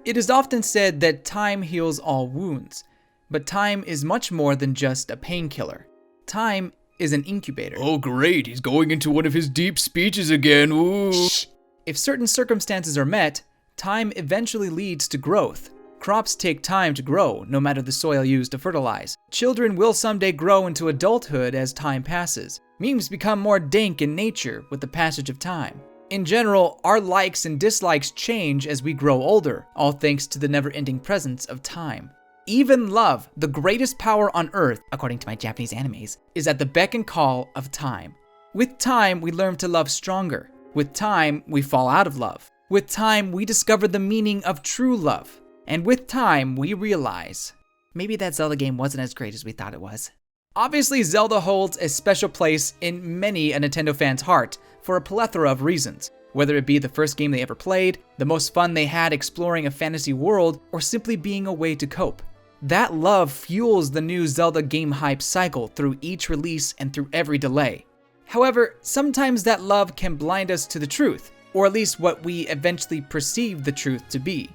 It is often said that time heals all wounds, but time is much more than just a painkiller. Time is an incubator. Oh great, he's going into one of his deep speeches again, ooh. Shh. If certain circumstances are met, time eventually leads to growth. Crops take time to grow, no matter the soil used to fertilize. Children will someday grow into adulthood as time passes. Memes become more dank in nature with the passage of time. In general, our likes and dislikes change as we grow older, all thanks to the never-ending presence of time. Even love, the greatest power on earth, according to my Japanese animes, is at the beck and call of time. With time, we learn to love stronger. With time, we fall out of love. With time, we discover the meaning of true love. And with time, we realize, maybe that Zelda game wasn't as great as we thought it was. Obviously, Zelda holds a special place in many a Nintendo fan's heart for a plethora of reasons. Whether it be the first game they ever played, the most fun they had exploring a fantasy world, or simply being a way to cope. That love fuels the new Zelda game hype cycle through each release and through every delay. However, sometimes that love can blind us to the truth, or at least what we eventually perceive the truth to be.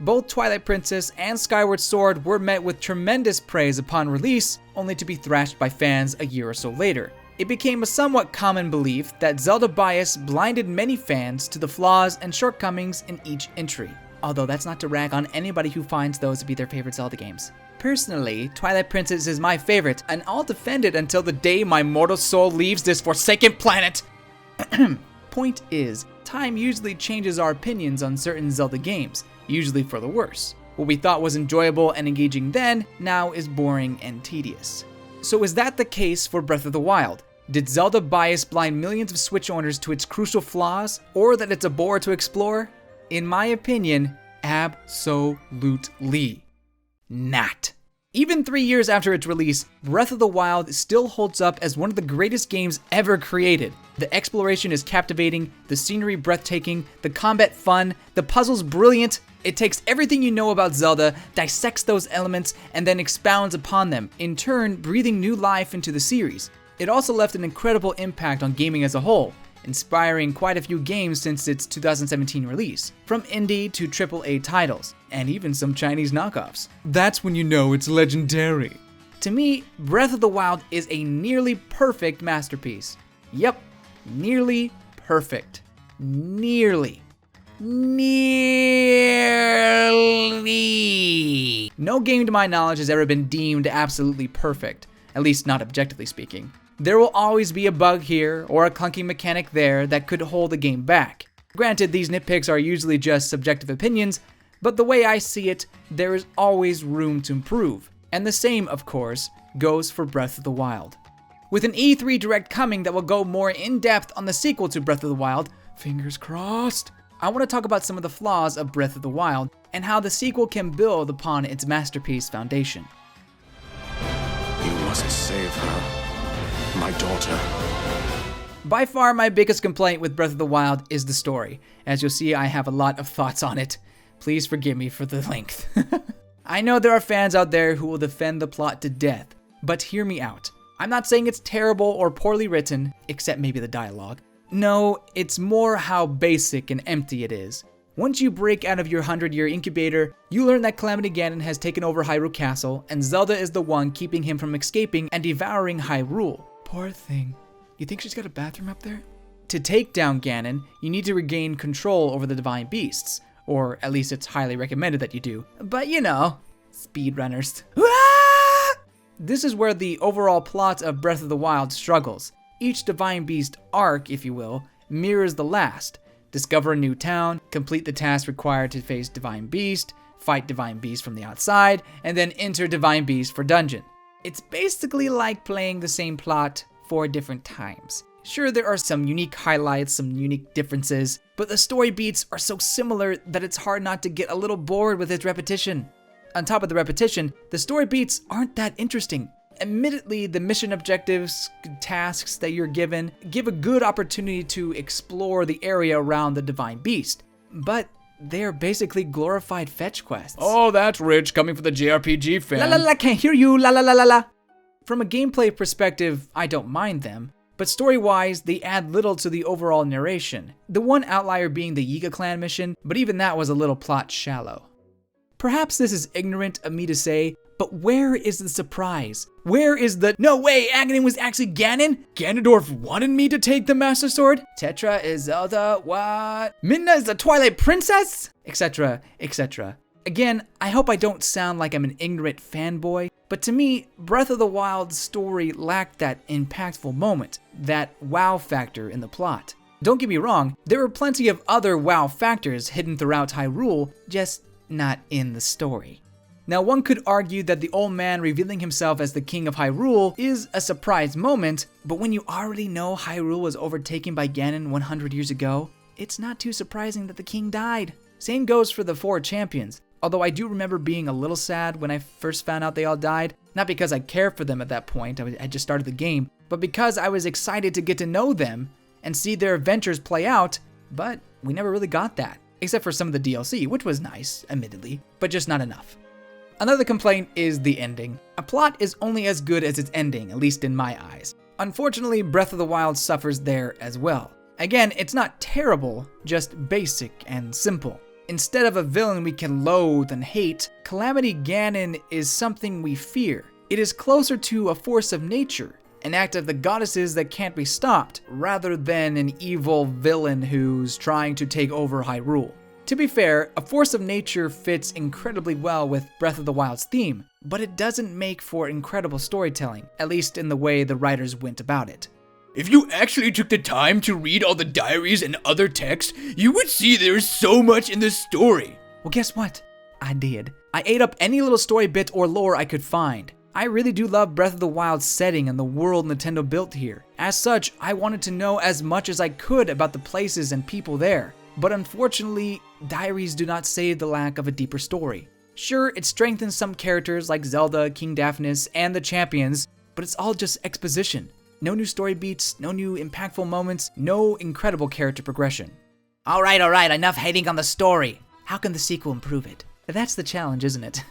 Both Twilight Princess and Skyward Sword were met with tremendous praise upon release, only to be thrashed by fans a year or so later. It became a somewhat common belief that Zelda Bias blinded many fans to the flaws and shortcomings in each entry. Although that's not to rag on anybody who finds those to be their favorite Zelda games. Personally, Twilight Princess is my favorite, and I'll defend it until the day my mortal soul leaves this forsaken planet. Point is, time usually changes our opinions on certain Zelda games, usually for the worse. What we thought was enjoyable and engaging then, now is boring and tedious. So is that the case for Breath of the Wild? Did Zelda Bias blind millions of Switch owners to its crucial flaws, or that it's a bore to explore? In my opinion, absolutely not. Even 3 years after its release, Breath of the Wild still holds up as one of the greatest games ever created. The exploration is captivating, the scenery breathtaking, the combat fun, the puzzles brilliant. It takes everything you know about Zelda, dissects those elements, and then expounds upon them, in turn breathing new life into the series. It also left an incredible impact on gaming as a whole, inspiring quite a few games since its 2017 release, from indie to AAA titles, and even some Chinese knockoffs. That's when you know it's legendary. To me, Breath of the Wild is a nearly perfect masterpiece. Yep, nearly perfect. Nearly. No game to my knowledge has ever been deemed absolutely perfect, at least not objectively speaking. There will always be a bug here or a clunky mechanic there that could hold the game back. Granted, these nitpicks are usually just subjective opinions, but the way I see it, there is always room to improve. And the same, of course, goes for Breath of the Wild. With an E3 Direct coming that will go more in depth on the sequel to Breath of the Wild, fingers crossed, I want to talk about some of the flaws of Breath of the Wild and how the sequel can build upon its masterpiece foundation. You must save her, my daughter. By far my biggest complaint with Breath of the Wild is the story. As you'll see, I have a lot of thoughts on it. Please forgive me for the length. I know there are fans out there who will defend the plot to death, but hear me out. I'm not saying it's terrible or poorly written, except maybe the dialogue. No, it's more how basic and empty it is. Once you break out of your 100-year incubator, you learn that Calamity Ganon has taken over Hyrule Castle, and Zelda is the one keeping him from escaping and devouring Hyrule. Poor thing. You think she's got a bathroom up there? To take down Ganon, you need to regain control over the Divine Beasts, or at least it's highly recommended that you do. But you know, speedrunners. This is where the overall plot of Breath of the Wild struggles. Each Divine Beast arc, if you will, mirrors the last. Discover a new town, complete the tasks required to face Divine Beast, fight Divine Beast from the outside, and then enter Divine Beast for dungeon. It's basically like playing the same plot 4 different times. Sure, there are some unique highlights, some unique differences, but the story beats are so similar that it's hard not to get a little bored with its repetition. On top of the repetition, the story beats aren't that interesting. Admittedly, the mission objectives, tasks that you're given, give a good opportunity to explore the area around the Divine Beast, but they're basically glorified fetch quests. Oh, that's rich, coming from the JRPG fan. La la la, can't hear you, la la la la la. From a gameplay perspective, I don't mind them, but story-wise, they add little to the overall narration. The one outlier being the Yiga clan mission, but even that was a little plot shallow. Perhaps this is ignorant of me to say, but where is the surprise? Where is the, no way, Aghanim was actually Ganon? Ganondorf wanted me to take the Master Sword? Tetra is Zelda, what? Midna is the Twilight Princess? Etc, etc. Again, I hope I don't sound like I'm an ignorant fanboy, but to me, Breath of the Wild's story lacked that impactful moment, that wow factor in the plot. Don't get me wrong, there were plenty of other wow factors hidden throughout Hyrule, just not in the story. Now, one could argue that the old man revealing himself as the king of Hyrule is a surprise moment, but when you already know Hyrule was overtaken by Ganon 100 years ago, it's not too surprising that the king died. Same goes for the 4 champions, although I do remember being a little sad when I first found out they all died, not because I cared for them at that point, I just started the game, but because I was excited to get to know them and see their adventures play out, but we never really got that, except for some of the DLC, which was nice, admittedly, but just not enough. Another complaint is the ending. A plot is only as good as its ending, at least in my eyes. Unfortunately, Breath of the Wild suffers there as well. Again, it's not terrible, just basic and simple. Instead of a villain we can loathe and hate, Calamity Ganon is something we fear. It is closer to a force of nature, an act of the goddesses that can't be stopped, rather than an evil villain who's trying to take over Hyrule. To be fair, a force of nature fits incredibly well with Breath of the Wild's theme, but it doesn't make for incredible storytelling, at least in the way the writers went about it. If you actually took the time to read all the diaries and other texts, you would see there's so much in the story. Well, guess what? I did. I ate up any little story bit or lore I could find. I really do love Breath of the Wild's setting and the world Nintendo built here. As such, I wanted to know as much as I could about the places and people there. But unfortunately, diaries do not save the lack of a deeper story. Sure, it strengthens some characters like Zelda, King Daphnis, and the champions, but it's all just exposition. No new story beats, no new impactful moments, no incredible character progression. Alright, enough hating on the story. How can the sequel improve it? That's the challenge, isn't it?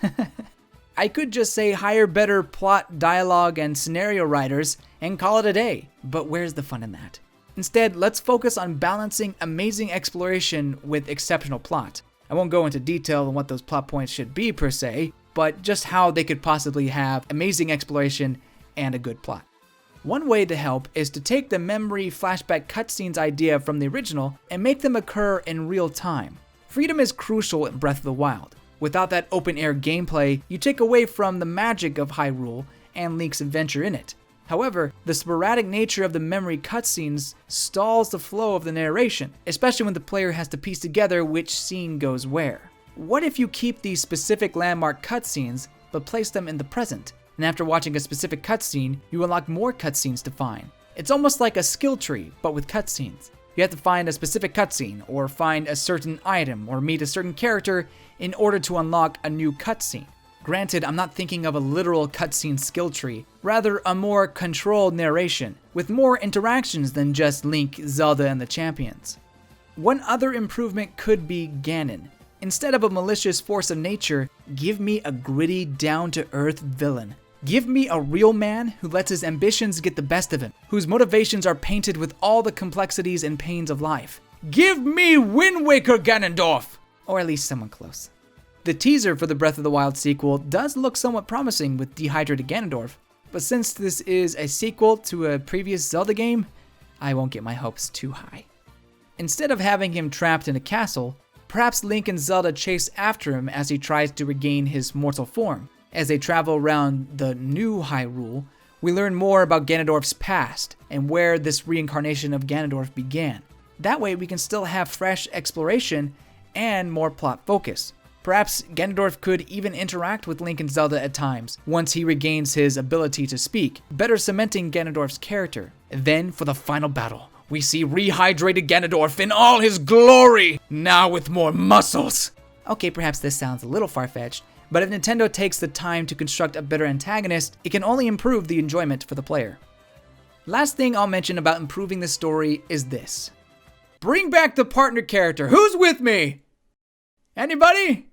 I could just say hire better plot, dialogue, and scenario writers and call it a day, but where's the fun in that? Instead, let's focus on balancing amazing exploration with exceptional plot. I won't go into detail on what those plot points should be per se, but just how they could possibly have amazing exploration and a good plot. One way to help is to take the memory flashback cutscenes idea from the original and make them occur in real time. Freedom is crucial in Breath of the Wild. Without that open air gameplay, you take away from the magic of Hyrule and Link's adventure in it. However, the sporadic nature of the memory cutscenes stalls the flow of the narration, especially when the player has to piece together which scene goes where. What if you keep these specific landmark cutscenes, but place them in the present, and after watching a specific cutscene, you unlock more cutscenes to find? It's almost like a skill tree, but with cutscenes. You have to find a specific cutscene, or find a certain item, or meet a certain character in order to unlock a new cutscene. Granted, I'm not thinking of a literal cutscene skill tree, rather a more controlled narration, with more interactions than just Link, Zelda, and the champions. One other improvement could be Ganon. Instead of a malicious force of nature, give me a gritty, down-to-earth villain. Give me a real man who lets his ambitions get the best of him, whose motivations are painted with all the complexities and pains of life. Give me Wind Waker Ganondorf! Or at least someone close. The teaser for the Breath of the Wild sequel does look somewhat promising with dehydrated Ganondorf, but since this is a sequel to a previous Zelda game, I won't get my hopes too high. Instead of having him trapped in a castle, perhaps Link and Zelda chase after him as he tries to regain his mortal form. As they travel around the new Hyrule, we learn more about Ganondorf's past and where this reincarnation of Ganondorf began. That way we can still have fresh exploration and more plot focus. Perhaps Ganondorf could even interact with Link and Zelda at times, once he regains his ability to speak, better cementing Ganondorf's character. Then, for the final battle, we see rehydrated Ganondorf in all his glory, now with more muscles. Okay, perhaps this sounds a little far-fetched, but if Nintendo takes the time to construct a better antagonist, it can only improve the enjoyment for the player. Last thing I'll mention about improving the story is this. Bring back the partner character. Who's with me? Anybody?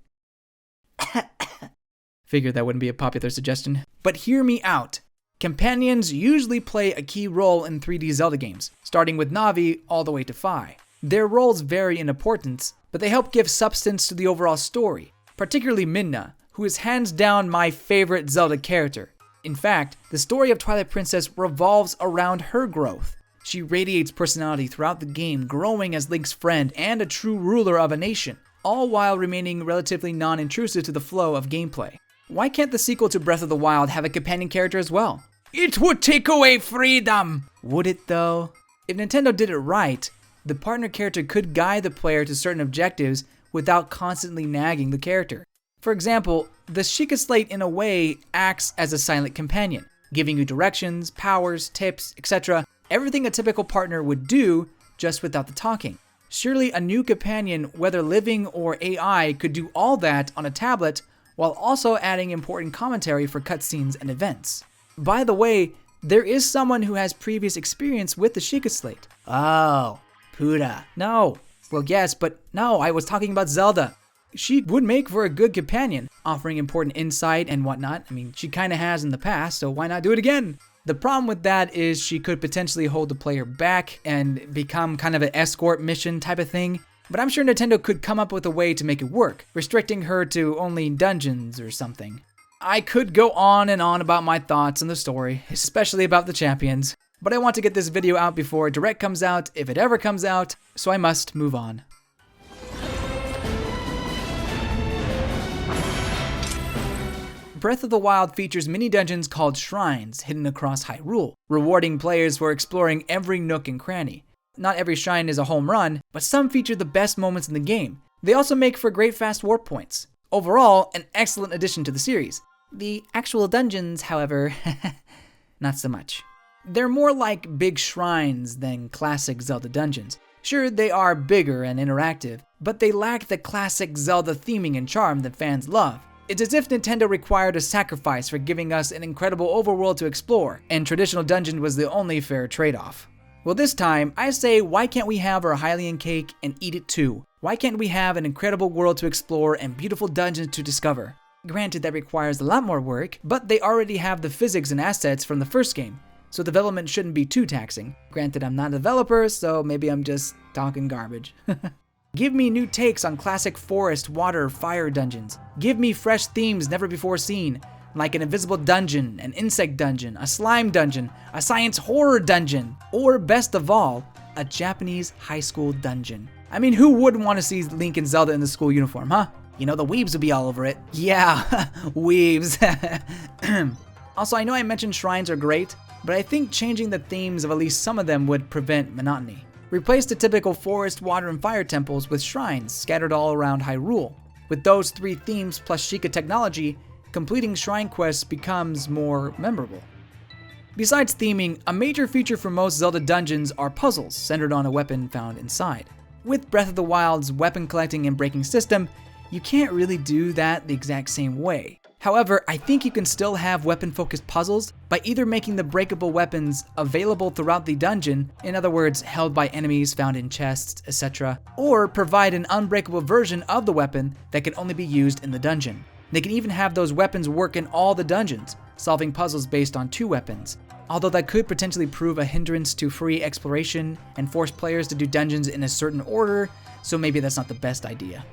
Figured that wouldn't be a popular suggestion. But hear me out. Companions usually play a key role in 3D Zelda games, starting with Navi all the way to Fi. Their roles vary in importance, but they help give substance to the overall story. particularly Midna, who is hands down my favorite Zelda character. In fact, the story of Twilight Princess revolves around her growth. She radiates personality throughout the game, growing as Link's friend and a true ruler of a nation, all while remaining relatively non-intrusive to the flow of gameplay. Why can't the sequel to Breath of the Wild have a companion character as well? It would take away freedom! Would it though? If Nintendo did it right, the partner character could guide the player to certain objectives without constantly nagging the character. For example, the Sheikah Slate in a way acts as a silent companion, giving you directions, powers, tips, etc. Everything a typical partner would do, just without the talking. Surely a new companion, whether living or AI, could do all that on a tablet while also adding important commentary for cutscenes and events. By the way, there is someone who has previous experience with the Sheikah Slate. Oh, Puda. No. Well, yes, but no, I was talking about Zelda. She would make for a good companion, offering important insight and whatnot. I mean, she kinda has in the past, so why not do it again? The problem with that is she could potentially hold the player back and become kind of an escort mission type of thing. But I'm sure Nintendo could come up with a way to make it work, restricting her to only dungeons or something. I could go on and on about my thoughts on the story, especially about the champions, but I want to get this video out before Direct comes out, if it ever comes out, so I must move on. Breath of the Wild features mini dungeons called shrines hidden across Hyrule, rewarding players for exploring every nook and cranny. Not every shrine is a home run, but some feature the best moments in the game. They also make for great fast warp points. Overall, an excellent addition to the series. The actual dungeons, however, not so much. They're more like big shrines than classic Zelda dungeons. Sure, they are bigger and interactive, but they lack the classic Zelda theming and charm that fans love. It's as if Nintendo required a sacrifice for giving us an incredible overworld to explore, and traditional dungeon was the only fair trade-off. Well, this time, I say, why can't we have our Hylian cake and eat it too? Why can't we have an incredible world to explore and beautiful dungeons to discover? Granted, that requires a lot more work, but they already have the physics and assets from the first game, so development shouldn't be too taxing. Granted, I'm not a developer, so maybe I'm just talking garbage. Give me new takes on classic forest, water, fire dungeons. Give me fresh themes never before seen, like an invisible dungeon, an insect dungeon, a slime dungeon, a science horror dungeon, or best of all, a Japanese high school dungeon. I mean, who wouldn't want to see Link and Zelda in the school uniform, huh? You know, the weebs would be all over it. Yeah, weebs. Also, I know I mentioned shrines are great, but I think changing the themes of at least some of them would prevent monotony. Replace the typical forest, water, and fire temples with shrines scattered all around Hyrule. With those three themes plus Sheikah technology, completing shrine quests becomes more memorable. Besides theming, a major feature for most Zelda dungeons are puzzles centered on a weapon found inside. With Breath of the Wild's weapon collecting and breaking system, you can't really do that the exact same way. However, I think you can still have weapon-focused puzzles by either making the breakable weapons available throughout the dungeon, in other words, held by enemies found in chests, etc., or provide an unbreakable version of the weapon that can only be used in the dungeon. They can even have those weapons work in all the dungeons, solving puzzles based on two weapons, although that could potentially prove a hindrance to free exploration and force players to do dungeons in a certain order, so maybe that's not the best idea.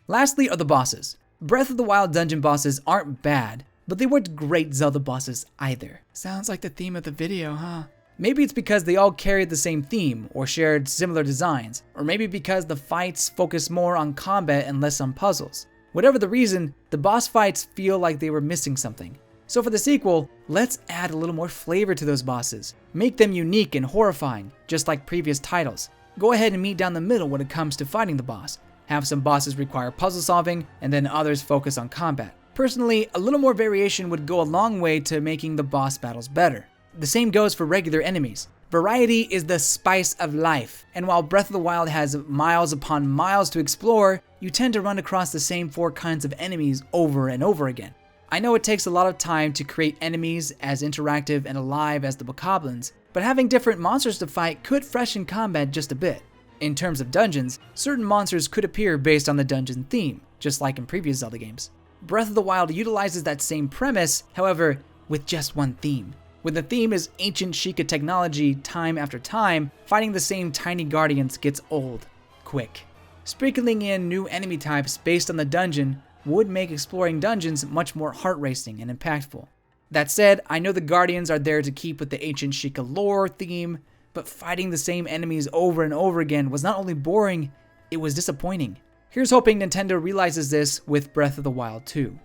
Lastly are the bosses. Breath of the Wild dungeon bosses aren't bad, but they weren't great Zelda bosses either. Sounds like the theme of the video, huh? Maybe it's because they all carried the same theme or shared similar designs, or maybe because the fights focus more on combat and less on puzzles. Whatever the reason, the boss fights feel like they were missing something. So for the sequel, let's add a little more flavor to those bosses. Make them unique and horrifying, just like previous titles. Go ahead and meet down the middle when it comes to fighting the boss. Have some bosses require puzzle solving, and then others focus on combat. Personally, a little more variation would go a long way to making the boss battles better. The same goes for regular enemies. Variety is the spice of life, and while Breath of the Wild has miles upon miles to explore, you tend to run across the same 4 kinds of enemies over and over again. I know it takes a lot of time to create enemies as interactive and alive as the Bokoblins, but having different monsters to fight could freshen combat just a bit. In terms of dungeons, certain monsters could appear based on the dungeon theme, just like in previous Zelda games. Breath of the Wild utilizes that same premise, however, with just one theme. When the theme is ancient Sheikah technology time after time, fighting the same tiny guardians gets old, quick. Sprinkling in new enemy types based on the dungeon would make exploring dungeons much more heart-racing and impactful. That said, I know the Guardians are there to keep with the ancient Sheikah lore theme, but fighting the same enemies over and over again was not only boring, it was disappointing. Here's hoping Nintendo realizes this with Breath of the Wild 2.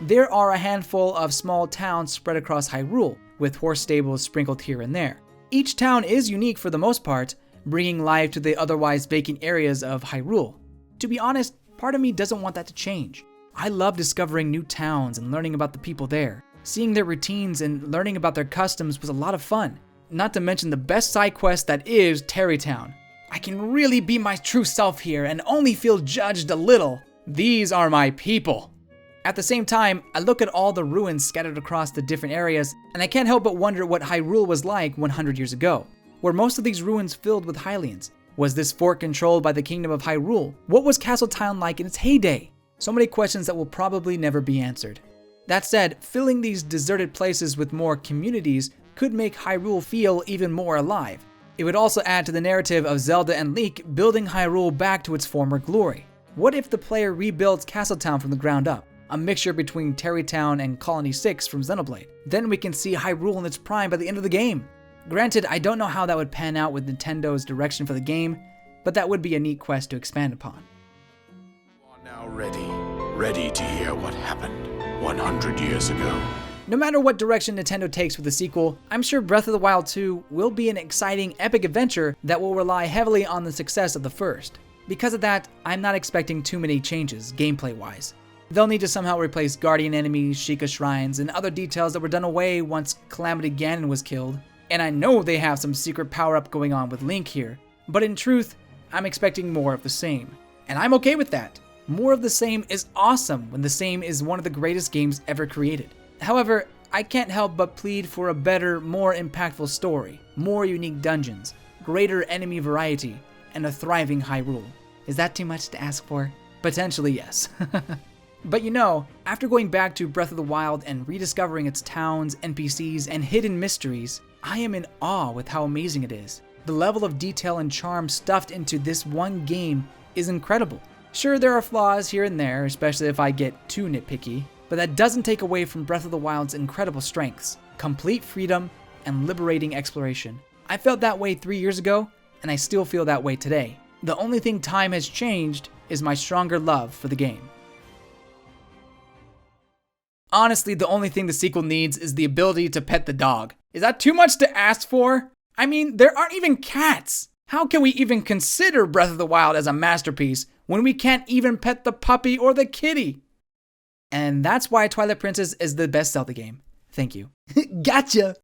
There are a handful of small towns spread across Hyrule, with horse stables sprinkled here and there. Each town is unique for the most part, bringing life to the otherwise vacant areas of Hyrule. To be honest, part of me doesn't want that to change. I love discovering new towns and learning about the people there. Seeing their routines and learning about their customs was a lot of fun. Not to mention the best side quest that is Terrytown. I can really be my true self here and only feel judged a little. These are my people. At the same time, I look at all the ruins scattered across the different areas, and I can't help but wonder what Hyrule was like 100 years ago. Were most of these ruins filled with Hylians? Was this fort controlled by the Kingdom of Hyrule? What was Castletown like in its heyday? So many questions that will probably never be answered. That said, filling these deserted places with more communities could make Hyrule feel even more alive. It would also add to the narrative of Zelda and Link building Hyrule back to its former glory. What if the player rebuilds Castletown from the ground up? A mixture between Terrytown and Colony 6 from Xenoblade. Then we can see Hyrule in its prime by the end of the game. Granted, I don't know how that would pan out with Nintendo's direction for the game, but that would be a neat quest to expand upon. You are now ready to hear what happened 100 years ago. No matter what direction Nintendo takes with the sequel, I'm sure Breath of the Wild 2 will be an exciting, epic adventure that will rely heavily on the success of the first. Because of that, I'm not expecting too many changes, gameplay-wise. They'll need to somehow replace Guardian enemies, Sheikah shrines, and other details that were done away once Calamity Ganon was killed. And I know they have some secret power-up going on with Link here, but in truth, I'm expecting more of the same. And I'm okay with that. More of the same is awesome when the same is one of the greatest games ever created. However, I can't help but plead for a better, more impactful story, more unique dungeons, greater enemy variety, and a thriving Hyrule. Is that too much to ask for? Potentially yes. But you know, after going back to Breath of the Wild and rediscovering its towns, NPCs, and hidden mysteries, I am in awe with how amazing it is. The level of detail and charm stuffed into this one game is incredible. Sure, there are flaws here and there, especially if I get too nitpicky, but that doesn't take away from Breath of the Wild's incredible strengths, complete freedom, and liberating exploration. I felt that way 3 years ago, and I still feel that way today. The only thing time has changed is my stronger love for the game. Honestly, the only thing the sequel needs is the ability to pet the dog. Is that too much to ask for? I mean, there aren't even cats. How can we even consider Breath of the Wild as a masterpiece when we can't even pet the puppy or the kitty? And that's why Twilight Princess is the best Zelda game. Thank you. Gotcha!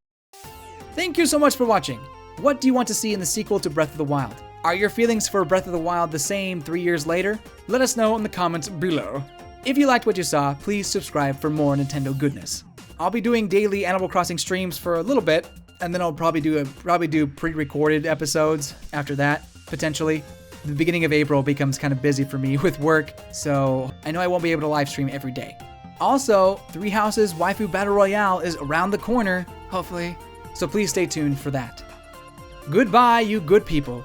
Thank you so much for watching. What do you want to see in the sequel to Breath of the Wild? Are your feelings for Breath of the Wild the same 3 years later? Let us know in the comments below. If you liked what you saw, please subscribe for more Nintendo goodness. I'll be doing daily Animal Crossing streams for a little bit, and then I'll probably do pre-recorded episodes after that, potentially. The beginning of April becomes kind of busy for me with work, so I know I won't be able to live stream every day. Also, Three Houses Waifu Battle Royale is around the corner, hopefully, so please stay tuned for that. Goodbye, you good people.